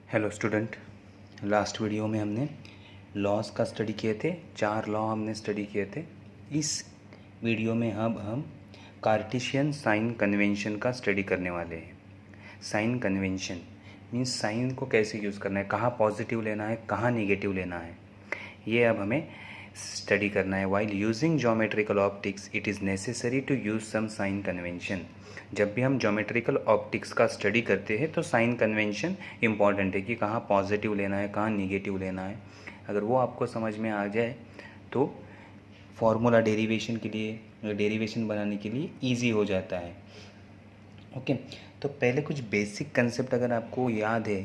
Hello student, last video में हमने laws का स्टडी किए थे। 4 लॉ हमने स्टडी किए थे। इस वीडियो में अब हम कार्टेशियन साइन कन्वेंशन का स्टडी करने वाले हैं। साइन कन्वेंशन मीन्स साइन को कैसे यूज़ करना है, कहाँ पॉजिटिव लेना है, कहाँ नेगेटिव लेना है, ये अब हमें स्टडी करना है। While using geometrical optics it is necessary to use some sign convention. जब भी हम ज्योमेट्रिकल ऑप्टिक्स का स्टडी करते हैं तो साइन कन्वेंशन इंपॉर्टेंट है कि कहाँ पॉजिटिव लेना है, कहाँ निगेटिव लेना है। अगर वो आपको समझ में आ जाए तो फॉर्मूला डेरिवेशन के लिए, डेरिवेशन बनाने के लिए ईजी हो जाता है। ओके, तो पहले कुछ बेसिक कंसेप्ट अगर आपको याद है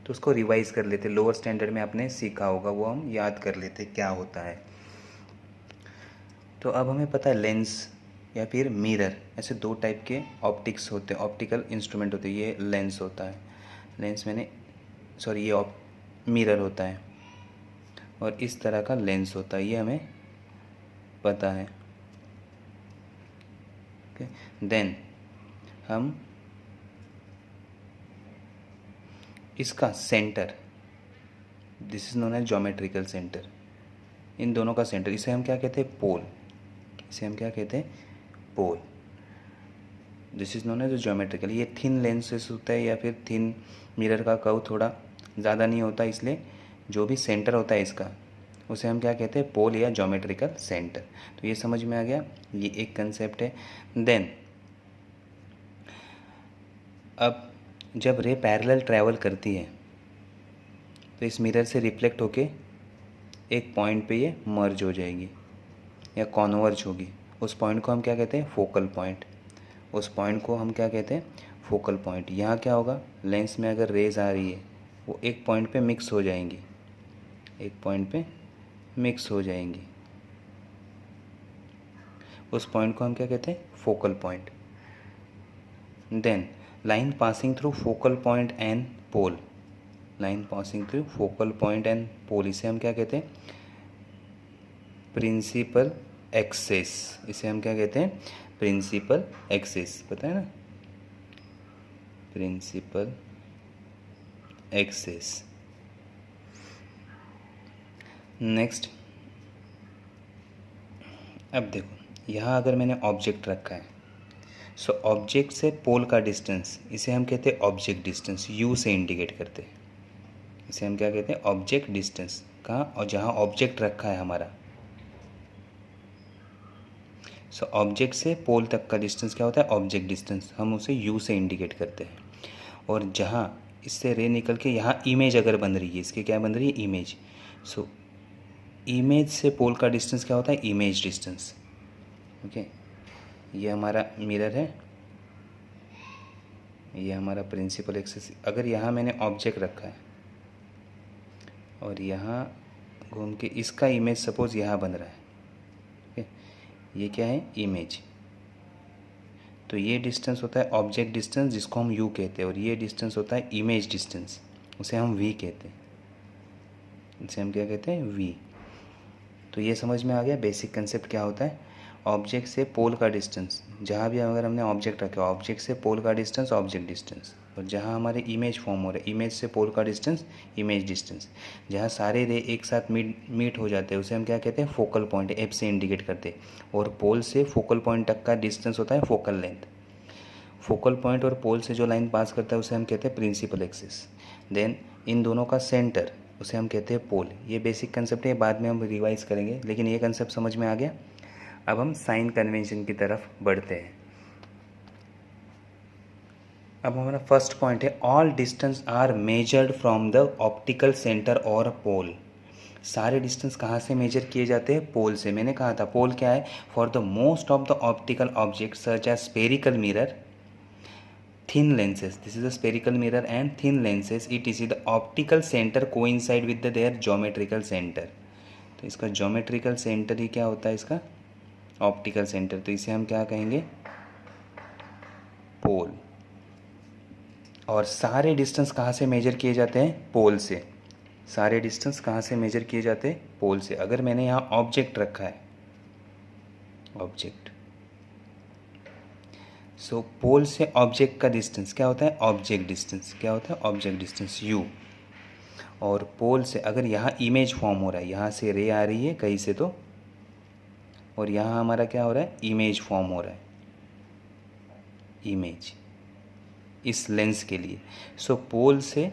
तो उसको रिवाइज कर लेते। लोअर स्टैंडर्ड में आपने सीखा होगा, वो हम याद कर लेते क्या होता है। तो अब हमें पता है लेंस या फिर मिरर, ऐसे दो टाइप के ऑप्टिक्स होते हैं, ऑप्टिकल इंस्ट्रूमेंट होते हैं। ये लेंस होता है, लेंस ये मिरर होता है, और इस तरह का लेंस होता है, ये हमें पता है। ओके, देन हम इसका centre, this is known as geometrical centre, इन दोनों का सेंटर, इसे हम क्या कहते हैं, पोल। इसे हम क्या कहते हैं, pole. This is known as geometrical. ये थिन लेंसेस होता है या फिर थिन मिरर का कर्व थोड़ा ज़्यादा नहीं होता, इसलिए जो भी सेंटर होता है इसका, उसे हम क्या कहते हैं, पोल या ज्योमेट्रिकल सेंटर। तो ये समझ में आ गया, ये एक कंसेप्ट है। देन अब जब रे पैरेलल ट्रैवल करती है तो इस मिरर से रिफ्लेक्ट होके एक पॉइंट पे ये मर्ज हो जाएगी या कॉन्वर्ज होगी। उस पॉइंट को हम क्या कहते हैं, फोकल पॉइंट। उस पॉइंट को हम क्या कहते हैं, फोकल पॉइंट। यहाँ क्या होगा, लेंस में अगर रेज आ रही है वो एक पॉइंट पे मिक्स हो जाएंगी, एक पॉइंट पे मिक्स हो जाएंगी। उस पॉइंट को हम क्या कहते हैं, focal point. Then line passing through focal point and pole, line passing through focal point and pole, इसे हम क्या कहते हैं, प्रिंसिपल एक्सिस। इसे हम क्या कहते हैं, प्रिंसिपल एक्सिस, पता है ना, प्रिंसिपल एक्सिस। नेक्स्ट, अब देखो यहाँ अगर मैंने ऑब्जेक्ट रखा है, सो ऑब्जेक्ट से पोल का डिस्टेंस, इसे हम कहते हैं ऑब्जेक्ट डिस्टेंस, यू से इंडिकेट करते हैं। इसे हम क्या कहते हैं, ऑब्जेक्ट डिस्टेंस। कहाँ, और जहाँ ऑब्जेक्ट रखा है हमारा, सो ऑब्जेक्ट से पोल तक का डिस्टेंस क्या होता है, ऑब्जेक्ट डिस्टेंस, हम उसे यू से इंडिकेट करते हैं। और जहाँ इससे रे निकल के यहाँ इमेज अगर बन रही है, इसके क्या बन रही है, इमेज। सो इमेज से पोल का डिस्टेंस क्या होता है, इमेज डिस्टेंस। ओके, ये हमारा मिरर है, ये हमारा प्रिंसिपल एक्सिस। अगर यहाँ मैंने ऑब्जेक्ट रखा है और यहाँ घूम के इसका इमेज सपोज यहाँ बन रहा है, ओके, ये क्या है, इमेज। तो ये डिस्टेंस होता है ऑब्जेक्ट डिस्टेंस, जिसको हम यू कहते हैं, और ये डिस्टेंस होता है इमेज डिस्टेंस, उसे हम वी कहते हैं। इसे हम क्या कहते हैं, वी। तो ये समझ में आ गया बेसिक कंसेप्ट क्या होता है, ऑब्जेक्ट से पोल का डिस्टेंस। जहाँ भी अगर हमने ऑब्जेक्ट रखा, ऑब्जेक्ट से पोल का डिस्टेंस ऑब्जेक्ट डिस्टेंस, और जहाँ हमारे इमेज फॉर्म हो रहे, इमेज से पोल का डिस्टेंस इमेज डिस्टेंस। जहाँ सारे रे एक साथ मीट हो जाते हैं उसे हम क्या कहते हैं, फोकल पॉइंट, एफ से इंडिकेट करते हैं। और पोल से फोकल पॉइंट तक का डिस्टेंस होता है फोकल लेंथ। फोकल पॉइंट और पोल से जो लाइन पास करता है उसे हम कहते हैं प्रिंसिपल एक्सिस। देन इन दोनों का सेंटर, उसे हम कहते हैं पोल। ये बेसिक कंसेप्ट है, बाद में हम रिवाइज करेंगे, लेकिन ये कंसेप्ट समझ में आ गया। अब हम साइन कन्वेंशन की तरफ बढ़ते हैं। अब हमारा फर्स्ट पॉइंट है, all distance are measured from the optical centre और पोल। सारे डिस्टेंस कहाँ से मेजर किए जाते हैं, पोल से। मैंने कहा था पोल क्या है, for the most of the optical object such as spherical mirror, thin lenses, this is a spherical mirror and thin lenses, it is the optical center coincide with their geometrical center। तो इसका geometrical center ही क्या होता है, इसका optical center, तो इसे हम क्या कहेंगे, पोल। और सारे डिस्टेंस कहाँ से मेजर किए जाते हैं, पोल से। सारे डिस्टेंस कहाँ से मेजर किए जाते हैं, पोल से। अगर मैंने यहाँ ऑब्जेक्ट रखा है, ऑब्जेक्ट, सो पोल से ऑब्जेक्ट का डिस्टेंस क्या होता है, ऑब्जेक्ट डिस्टेंस क्या होता है, ऑब्जेक्ट डिस्टेंस u। और पोल से अगर यहाँ इमेज फॉर्म हो रहा है, यहाँ से रे आ रही है कहीं से तो, और यहाँ हमारा क्या हो रहा है, इमेज फॉर्म हो रहा है, इमेज इस लेंस के लिए। सो पोल से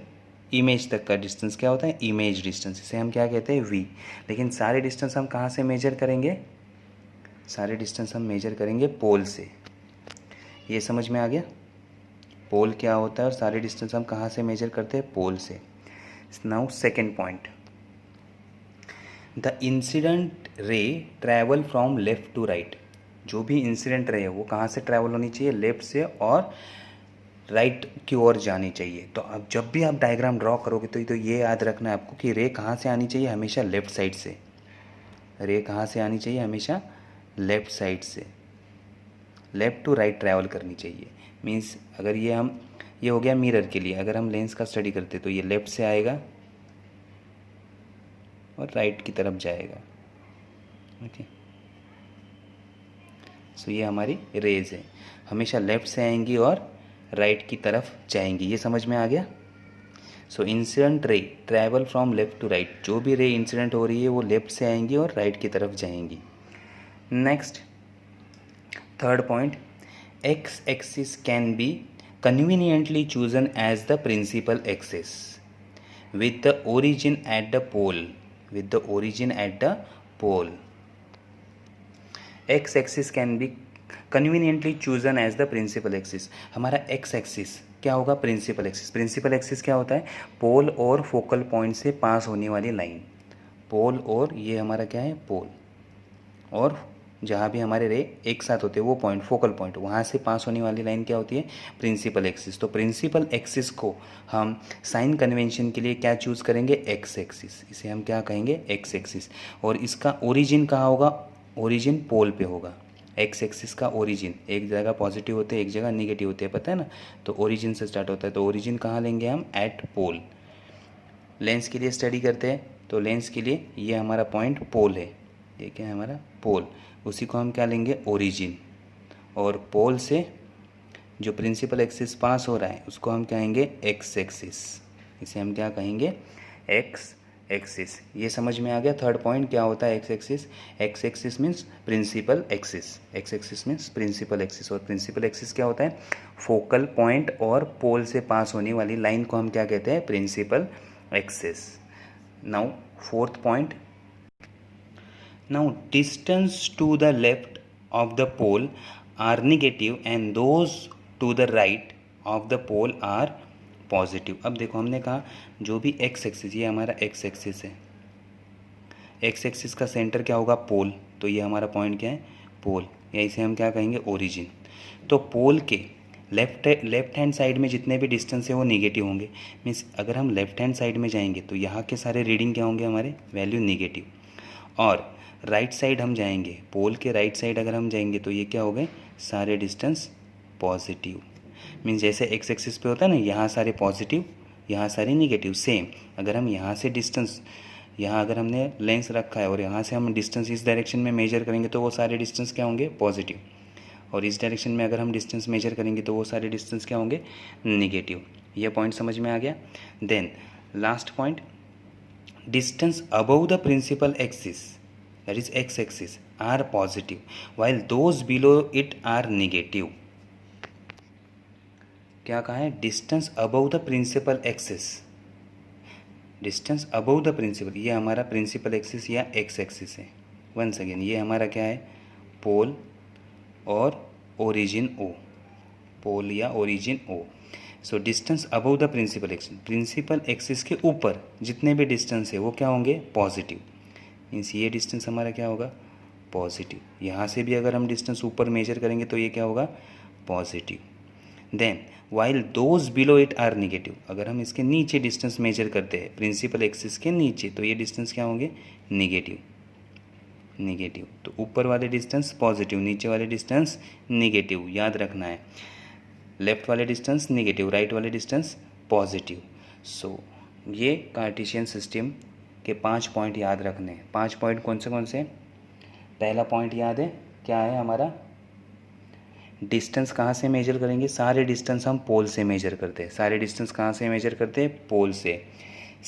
इमेज तक का डिस्टेंस क्या होता है, इमेज डिस्टेंस, इसे हम क्या कहते हैं, v। लेकिन सारे डिस्टेंस हम कहाँ से मेजर करेंगे, सारे डिस्टेंस हम मेजर करेंगे पोल से। ये समझ में आ गया, पोल क्या होता है और सारे डिस्टेंस हम कहाँ से मेजर करते हैं, पोल से। Now second point, the incident ray travel from left to right. जो भी इंसिडेंट रे है वो कहाँ से ट्रैवल होनी चाहिए, लेफ्ट से और राइट की ओर जानी चाहिए। तो अब जब भी आप डायग्राम ड्रॉ करोगे तो ये याद रखना है आपको कि रे कहाँ से आनी चाहिए, हमेशा लेफ़्ट साइड से। रे कहाँ से आनी चाहिए, हमेशा लेफ़्ट साइड से, लेफ़्ट टू राइट ट्रैवल करनी चाहिए। मीन्स अगर ये हो गया मिरर के लिए, अगर हम लेंस का स्टडी करते तो ये लेफ़्ट से आएगा और राइट की तरफ जाएगा। ओके, सो ये हमारी रेज है, हमेशा लेफ़्ट से आएंगी और राइट की तरफ जाएंगी। ये समझ में आ गया। So incident ray travel from left to right, जो भी रे इंसिडेंट हो रही है वो लेफ्ट से आएंगी और राइट की तरफ जाएंगी। Next third point, X axis can be conveniently chosen as the principal axis with the origin at the pole, with the origin at the pole. X axis can be conveniently chosen as the principal axis। हमारा x axis क्या होगा, principal axis. Principal axis क्या होता है, पोल और focal point से पास होने वाली लाइन। पोल और ये हमारा क्या है, पोल और जहाँ भी हमारे रे एक साथ होते हैं वो पॉइंट, फोकल पॉइंट, वहाँ से पास होने वाली लाइन क्या होती है, प्रिंसिपल एक्सिस। तो प्रिंसिपल एक्सिस को हम साइन कन्वेंशन के लिए क्या चूज़ करेंगे, एक्स एक्सिस। इसे हम क्या कहेंगे, एक्स एक्सिस। और इसका ओरिजिन कहाँ होगा, ओरिजिन पोल पे होगा। एक्स एक्सिस का ओरिजिन, एक जगह पॉजिटिव होते हैं एक जगह निगेटिव होते हैं, पता है ना। तो ओरिजिन से स्टार्ट होता है, तो ओरिजिन कहाँ लेंगे हम, एट पोल। लेंस के लिए स्टडी करते हैं तो लेंस के लिए ये हमारा पॉइंट पोल है, ये क्या है हमारा पोल, उसी को हम क्या लेंगे, ओरिजिन। और पोल से जो प्रिंसिपल एक्सिस पास हो रहा है उसको हम कहेंगे एक्स एक्सिस, इसे हम क्या कहेंगे, एक्स एक्सिस। ये समझ में आ गया। थर्ड पॉइंट क्या होता है, X axis. X axis means principal axis, X axis means principal axis. और प्रिंसिपल एक्सिस क्या होता है, फोकल पॉइंट और पोल से पास होने वाली लाइन को हम क्या कहते हैं, principal axis. Now fourth point, now distance to the left of the pole are negative and those to the right of the pole are positive। अब देखो हमने कहा जो भी x एक्सिस, ये हमारा x एक्सिस है, x एक्सिस का सेंटर क्या होगा, पोल। तो ये हमारा पॉइंट क्या है, पोल, या इसे हम क्या कहेंगे, ओरिजिन। तो पोल के लेफ्ट हैंड साइड में जितने भी डिस्टेंस है वो नेगेटिव होंगे। मीन्स अगर हम लेफ्ट हैंड साइड में जाएंगे तो यहाँ के सारे रीडिंग क्या होंगे, हमारे वैल्यू नेगेटिव। और राइट साइड हम जाएंगे, पोल के राइट साइड अगर हम जाएंगे तो ये क्या हो गए, सारे डिस्टेंस पॉजिटिव। मीन्स जैसे एक्स एक्सिस पे होता है ना, यहाँ सारे पॉजिटिव यहाँ सारे निगेटिव। सेम अगर हम यहाँ से डिस्टेंस, यहाँ अगर हमने लेंस रखा है और यहाँ से हम डिस्टेंस इस डायरेक्शन में मेजर करेंगे तो वो सारे डिस्टेंस क्या होंगे, पॉजिटिव। और इस डायरेक्शन में अगर हम डिस्टेंस मेजर करेंगे तो वो सारे डिस्टेंस क्या होंगे, निगेटिव। ये पॉइंट समझ में आ गया। Then last point, distance above the principal axis, that is x axis, are positive while those below it are negative। क्या कहा है, distance above the principal axis, distance above the principal, ये हमारा प्रिंसिपल एक्सिस या X axis है। Once again ये हमारा क्या है, पोल और ओरिजिन ओ, पोल या origin O. So distance above the principal axis, principal axis के ऊपर जितने भी डिस्टेंस है वो क्या होंगे, पॉजिटिव। मीन्स ये डिस्टेंस हमारा क्या होगा, पॉजिटिव। यहाँ से भी अगर हम डिस्टेंस ऊपर मेजर करेंगे तो ये क्या होगा, positive. Then while those below it are negative, अगर हम इसके नीचे डिस्टेंस मेजर करते हैं, प्रिंसिपल एक्सिस के नीचे, तो ये डिस्टेंस क्या होंगे, निगेटिव, निगेटिव। तो ऊपर वाले डिस्टेंस पॉजिटिव, नीचे वाले डिस्टेंस निगेटिव, याद रखना है। लेफ्ट वाले डिस्टेंस निगेटिव, राइट वाले डिस्टेंस पॉजिटिव। सो ये कार्टेशियन सिस्टम के 5 पॉइंट याद रखने हैं। 5 पॉइंट कौन से, पहला पॉइंट याद है क्या है हमारा, डिस्टेंस कहाँ से मेजर करेंगे? सारे डिस्टेंस हम पोल से मेजर करते हैं। सारे डिस्टेंस कहाँ से मेजर करते हैं? पोल से।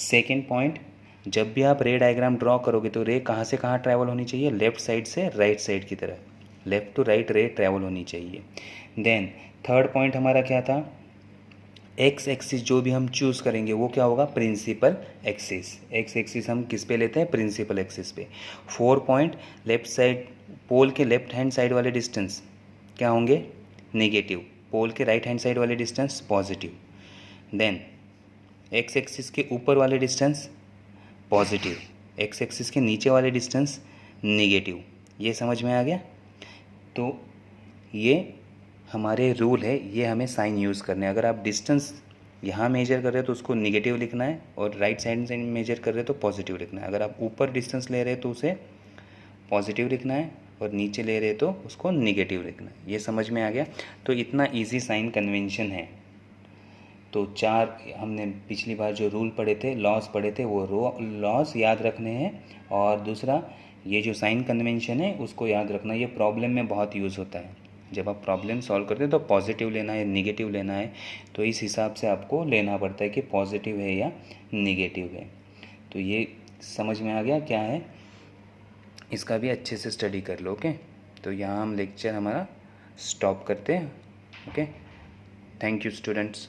सेकेंड पॉइंट, जब भी आप रे डायग्राम ड्रॉ करोगे तो रे कहाँ से कहाँ ट्रैवल होनी चाहिए? लेफ्ट साइड से राइट साइड की तरफ, लेफ्ट टू राइट रे ट्रैवल होनी चाहिए। देन थर्ड पॉइंट हमारा क्या था? एक्स एक्सिस जो भी हम चूज़ करेंगे वो क्या होगा? Principal axis. एक्स एक्सिस हम किस पे लेते हैं? प्रिंसिपल एक्सिस पे। 4 पॉइंट, लेफ्ट साइड पोल के लेफ्ट हैंड साइड वाले डिस्टेंस क्या होंगे? नेगेटिव। पोल के राइट हैंड साइड वाले distance positive. Then X axis के ऊपर वाले डिस्टेंस पॉजिटिव, एक्स एक्सिस के नीचे वाले डिस्टेंस नेगेटिव। ये समझ में आ गया? तो ये हमारे रूल है, ये हमें साइन यूज़ करने हैं। अगर आप डिस्टेंस यहाँ मेजर कर रहे हो तो उसको निगेटिव लिखना है, और राइट साइड से मेजर कर रहे हो तो पॉजिटिव लिखना है। अगर आप ऊपर डिस्टेंस ले रहे हो तो उसे पॉजिटिव लिखना है, और नीचे ले रहे तो उसको निगेटिव लिखना है। ये समझ में आ गया? तो इतना इजी साइन कन्वेंशन है। तो 4 हमने पिछली बार जो रूल पढ़े थे, लॉज पढ़े थे, वो लॉज याद रखने हैं। और दूसरा ये जो साइन कन्वेंशन है उसको याद रखना। ये प्रॉब्लम में बहुत यूज़ होता है। जब आप प्रॉब्लम सॉल्व करते हैं तो पॉजिटिव लेना है, निगेटिव लेना है, तो इस हिसाब से आपको लेना पड़ता है कि पॉजिटिव है या निगेटिव है। तो ये समझ में आ गया क्या है? इसका भी अच्छे से स्टडी कर लो। ओके, तो यहाँ हम लेक्चर हमारा स्टॉप करते हैं। Okay, thank you students.